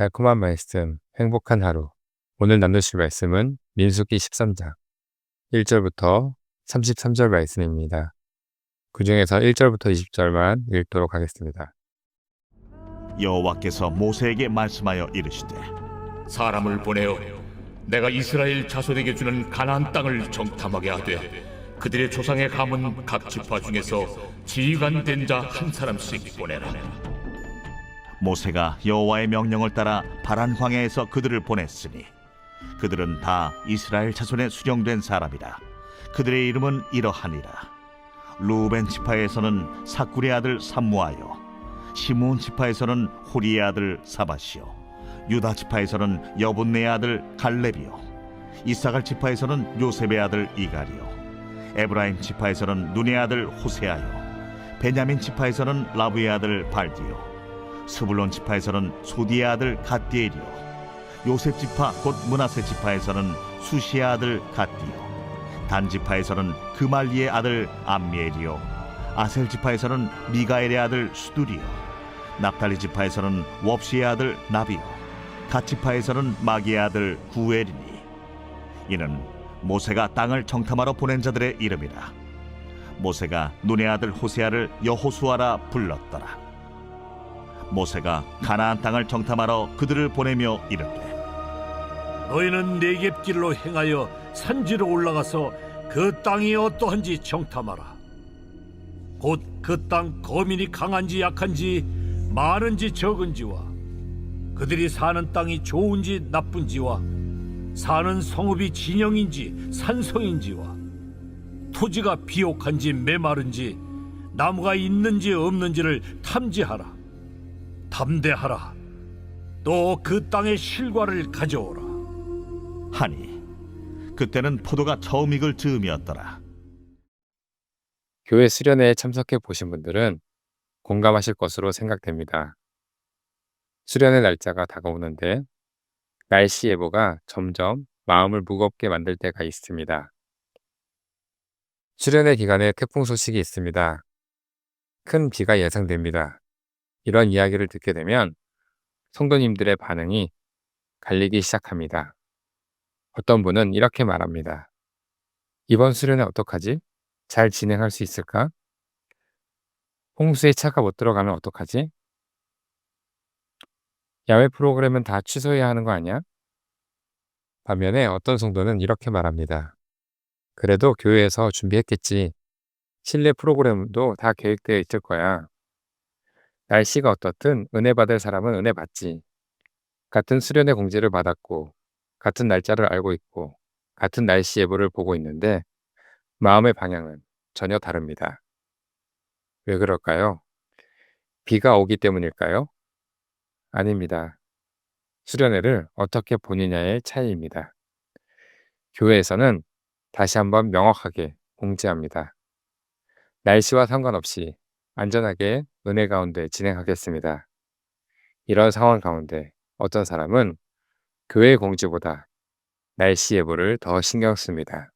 달콤한 말씀, 행복한 하루. 오늘 나누실 말씀은 민수기 13장 1절부터 33절 말씀입니다. 그 중에서 1절부터 20절만 읽도록 하겠습니다. 여호와께서 모세에게 말씀하여 이르시되 사람을 보내어 내가 이스라엘 자손에게 주는 가나안 땅을 정탐하게 하되 그들의 조상의 가문 각 지파 중에서 지휘관 된 자 한 사람씩 보내라. 모세가 여호와의 명령을 따라 바란 광야에서 그들을 보냈으니 그들은 다 이스라엘 자손에 수령된 사람이라. 그들의 이름은 이러하니라. 루벤 지파에서는 사쿠리의 아들 삼무하여, 시므온 지파에서는 호리의 아들 사바시요, 유다 지파에서는 여분네의 아들 갈렙이요, 이사갈 지파에서는 요셉의 아들 이갈이요, 에브라임 지파에서는 눈의 아들 호세아요, 베냐민 지파에서는 라브의 아들 발디요, 스불론 지파에서는 소디의 아들 갓디엘이요, 요셉 지파 곧 므낫세 지파에서는 수시의 아들 갓디요, 단 지파에서는 그말리의 아들 암미엘이요, 아셀 지파에서는 미가엘의 아들 수두리요, 납달리 지파에서는 웁시의 아들 나비요, 갓 지파에서는 마기의 아들 구엘이니 이는 모세가 땅을 정탐하러 보낸 자들의 이름이라. 모세가 눈의 아들 호세아를 여호수아라 불렀더라. 모세가 가나안 땅을 정탐하러 그들을 보내며 이르되 너희는 네겝길로 행하여 산지로 올라가서 그 땅이 어떠한지 정탐하라. 곧 그 땅 거민이 강한지 약한지 많은지 적은지와 그들이 사는 땅이 좋은지 나쁜지와 사는 성읍이 진영인지 산성인지와 토지가 비옥한지 메마른지 나무가 있는지 없는지를 탐지하라. 담대하라. 또 그 땅의 실과를 가져오라. 하니 그때는 포도가 처음 익을 즈음이었더라. 교회 수련회에 참석해 보신 분들은 공감하실 것으로 생각됩니다. 수련회 날짜가 다가오는데 날씨 예보가 점점 마음을 무겁게 만들 때가 있습니다. 수련회 기간에 태풍 소식이 있습니다. 큰 비가 예상됩니다. 이런 이야기를 듣게 되면 성도님들의 반응이 갈리기 시작합니다. 어떤 분은 이렇게 말합니다. 이번 수련회 어떡하지? 잘 진행할 수 있을까? 홍수에 차가 못 들어가면 어떡하지? 야외 프로그램은 다 취소해야 하는 거 아니야? 반면에 어떤 성도는 이렇게 말합니다. 그래도 교회에서 준비했겠지. 실내 프로그램도 다 계획되어 있을 거야. 날씨가 어떻든 은혜 받을 사람은 은혜 받지. 같은 수련회 공지를 받았고 같은 날짜를 알고 있고 같은 날씨 예보를 보고 있는데 마음의 방향은 전혀 다릅니다. 왜 그럴까요? 비가 오기 때문일까요? 아닙니다. 수련회를 어떻게 보느냐의 차이입니다. 교회에서는 다시 한번 명확하게 공지합니다. 날씨와 상관없이 안전하게 은혜 가운데 진행하겠습니다. 이런 상황 가운데 어떤 사람은 교회 공지보다 날씨 예보를 더 신경 씁니다.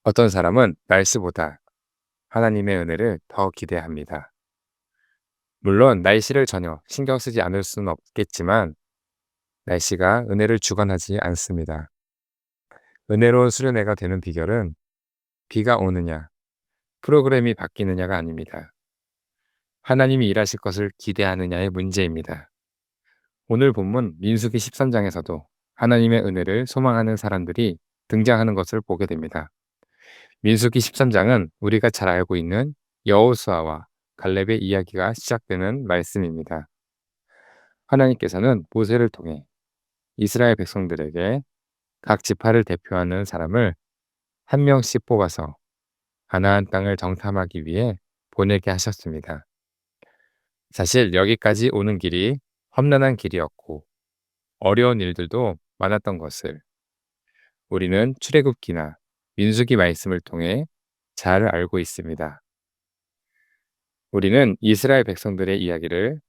어떤 사람은 날씨보다 하나님의 은혜를 더 기대합니다. 물론 날씨를 전혀 신경 쓰지 않을 수는 없겠지만 날씨가 은혜를 주관하지 않습니다. 은혜로운 수련회가 되는 비결은 비가 오느냐, 프로그램이 바뀌느냐가 아닙니다. 하나님이 일하실 것을 기대하느냐의 문제입니다. 오늘 본문 민수기 13장에서도 하나님의 은혜를 소망하는 사람들이 등장하는 것을 보게 됩니다. 민수기 13장은 우리가 잘 알고 있는 여호수아와 갈렙의 이야기가 시작되는 말씀입니다. 하나님께서는 모세를 통해 이스라엘 백성들에게 각 지파를 대표하는 사람을 한 명씩 뽑아서 가나안 땅을 정탐하기 위해 보내게 하셨습니다. 사실 여기까지 오는 길이 험난한 길이었고 어려운 일들도 많았던 것을 우리는 출애굽기나 민수기 말씀을 통해 잘 알고 있습니다. 우리는 이스라엘 백성들의 이야기를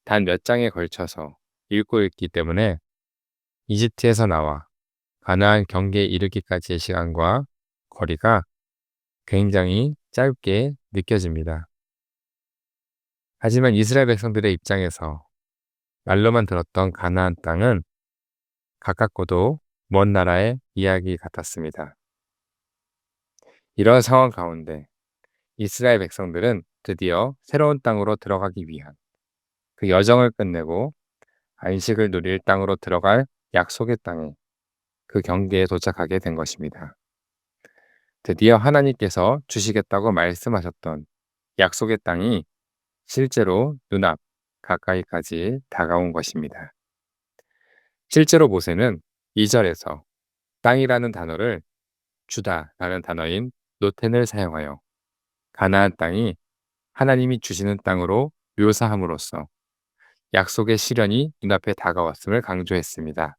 단 몇 장에 걸쳐서 읽고 있기 때문에 이집트에서 나와 가나안 경계에 이르기까지의 시간과 거리가 굉장히 짧게 느껴집니다. 하지만 이스라엘 백성들의 입장에서 말로만 들었던 가나안 땅은 가깝고도 먼 나라의 이야기 같았습니다. 이런 상황 가운데 이스라엘 백성들은 드디어 새로운 땅으로 들어가기 위한 그 여정을 끝내고 안식을 누릴 땅으로 들어갈 약속의 땅에 그 경계에 도착하게 된 것입니다. 드디어 하나님께서 주시겠다고 말씀하셨던 약속의 땅이 실제로 눈앞 가까이까지 다가온 것입니다. 실제로 모세는 2절에서 땅이라는 단어를 주다라는 단어인 노텐을 사용하여 가나안 땅이 하나님이 주시는 땅으로 묘사함으로써 약속의 실현이 눈앞에 다가왔음을 강조했습니다.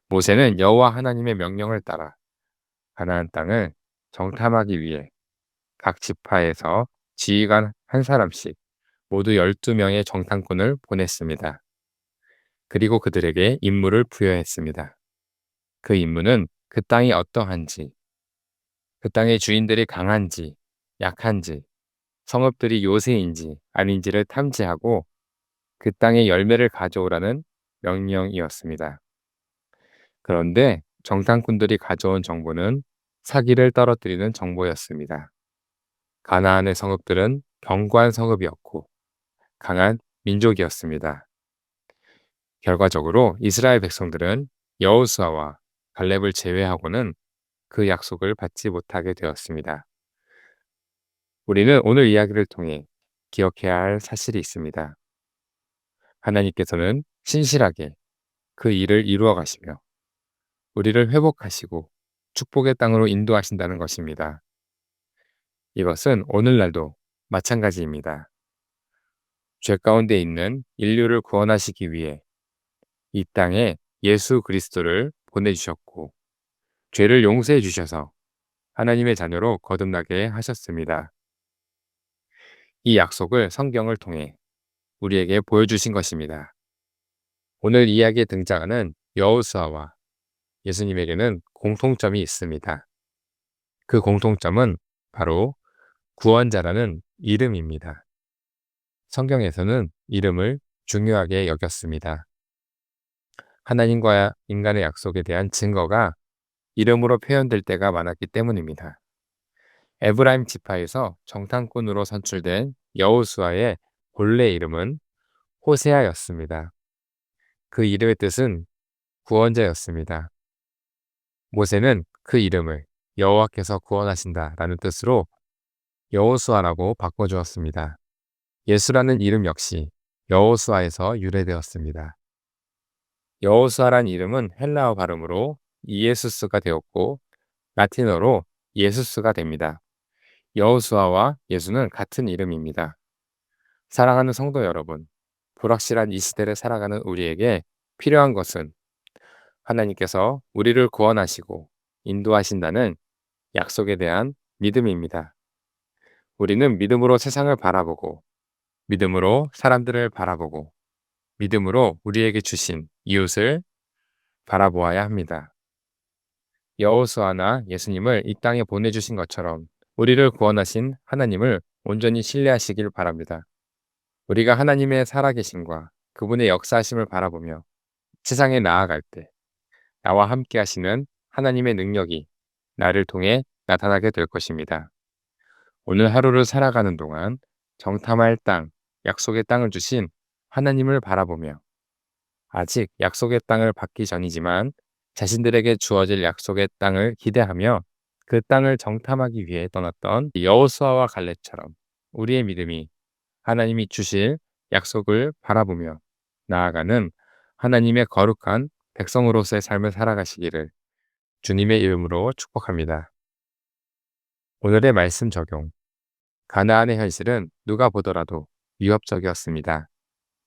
모세는 여호와 하나님의 명령을 따라 가나안 땅을 정탐하기 위해 각 지파에서 지휘관 한 사람씩 모두 12명의 정탐꾼을 보냈습니다. 그리고 그들에게 임무를 부여했습니다. 그 임무는 그 땅이 어떠한지, 그 땅의 주인들이 강한지, 약한지, 성읍들이 요새인지 아닌지를 탐지하고 그 땅의 열매를 가져오라는 명령이었습니다. 그런데 정탐꾼들이 가져온 정보는 사기를 떨어뜨리는 정보였습니다. 가나안의 성읍들은 견고한 성읍이었고 강한 민족이었습니다. 결과적으로 이스라엘 백성들은 여호수아와 갈렙을 제외하고는 그 약속을 받지 못하게 되었습니다. 우리는 오늘 이야기를 통해 기억해야 할 사실이 있습니다. 하나님께서는 신실하게 그 일을 이루어 가시며 우리를 회복하시고 축복의 땅으로 인도하신다는 것입니다. 이것은 오늘날도 마찬가지입니다. 죄 가운데 있는 인류를 구원하시기 위해 이 땅에 예수 그리스도를 보내주셨고 죄를 용서해 주셔서 하나님의 자녀로 거듭나게 하셨습니다. 이 약속을 성경을 통해 우리에게 보여주신 것입니다. 오늘 이야기에 등장하는 여호수아와 예수님에게는 공통점이 있습니다. 그 공통점은 바로 구원자라는 이름입니다. 성경에서는 이름을 중요하게 여겼습니다. 하나님과 인간의 약속에 대한 증거가 이름으로 표현될 때가 많았기 때문입니다. 에브라임 지파에서 정탐꾼으로 선출된 여호수아의 본래 이름은 호세아였습니다. 그 이름의 뜻은 구원자였습니다. 모세는 그 이름을 여호와께서 구원하신다라는 뜻으로 여호수아라고 바꿔주었습니다. 예수라는 이름 역시 여호수아에서 유래되었습니다. 여호수아란 이름은 헬라어 발음으로 이에수스가 되었고 라틴어로 예수스가 됩니다. 여호수아와 예수는 같은 이름입니다. 사랑하는 성도 여러분, 불확실한 이 시대를 살아가는 우리에게 필요한 것은 하나님께서 우리를 구원하시고 인도하신다는 약속에 대한 믿음입니다. 우리는 믿음으로 세상을 바라보고, 믿음으로 사람들을 바라보고, 믿음으로 우리에게 주신 이웃을 바라보아야 합니다. 여호수아나 예수님을 이 땅에 보내주신 것처럼 우리를 구원하신 하나님을 온전히 신뢰하시길 바랍니다. 우리가 하나님의 살아계심과 그분의 역사하심을 바라보며 세상에 나아갈 때 나와 함께 하시는 하나님의 능력이 나를 통해 나타나게 될 것입니다. 오늘 하루를 살아가는 동안 정탐할 땅, 약속의 땅을 주신 하나님을 바라보며 아직 약속의 땅을 받기 전이지만 자신들에게 주어질 약속의 땅을 기대하며 그 땅을 정탐하기 위해 떠났던 여호수아와 갈렙처럼 우리의 믿음이 하나님이 주실 약속을 바라보며 나아가는 하나님의 거룩한 백성으로서의 삶을 살아가시기를 주님의 이름으로 축복합니다. 오늘의 말씀 적용. 가나안의 현실은 누가 보더라도 위협적이었습니다.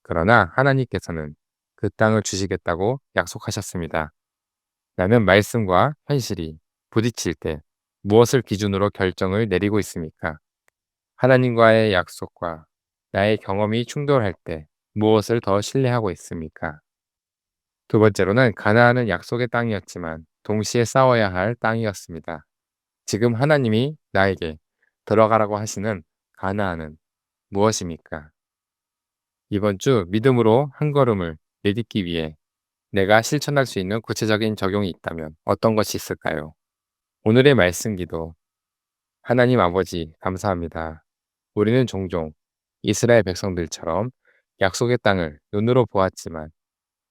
그러나 하나님께서는 그 땅을 주시겠다고 약속하셨습니다. 나는 말씀과 현실이 부딪힐 때 무엇을 기준으로 결정을 내리고 있습니까? 하나님과의 약속과 나의 경험이 충돌할 때 무엇을 더 신뢰하고 있습니까? 두 번째로는 가나안은 약속의 땅이었지만 동시에 싸워야 할 땅이었습니다. 지금 하나님이 나에게 들어가라고 하시는 가나안은 무엇입니까? 이번 주 믿음으로 한 걸음을 내딛기 위해 내가 실천할 수 있는 구체적인 적용이 있다면 어떤 것이 있을까요? 오늘의 말씀 기도. 하나님 아버지, 감사합니다. 우리는 종종 이스라엘 백성들처럼 약속의 땅을 눈으로 보았지만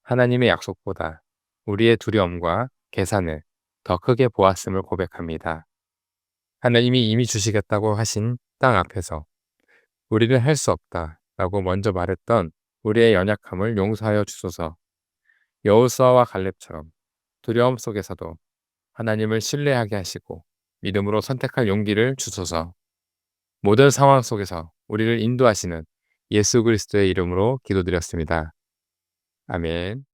하나님의 약속보다 우리의 두려움과 계산을 더 크게 보았음을 고백합니다. 하나님이 이미 주시겠다고 하신 땅 앞에서 우리는 할 수 없다 라고 먼저 말했던 우리의 연약함을 용서하여 주소서. 여호수아와 갈렙처럼 두려움 속에서도 하나님을 신뢰하게 하시고 믿음으로 선택할 용기를 주소서. 모든 상황 속에서 우리를 인도하시는 예수 그리스도의 이름으로 기도드렸습니다. 아멘.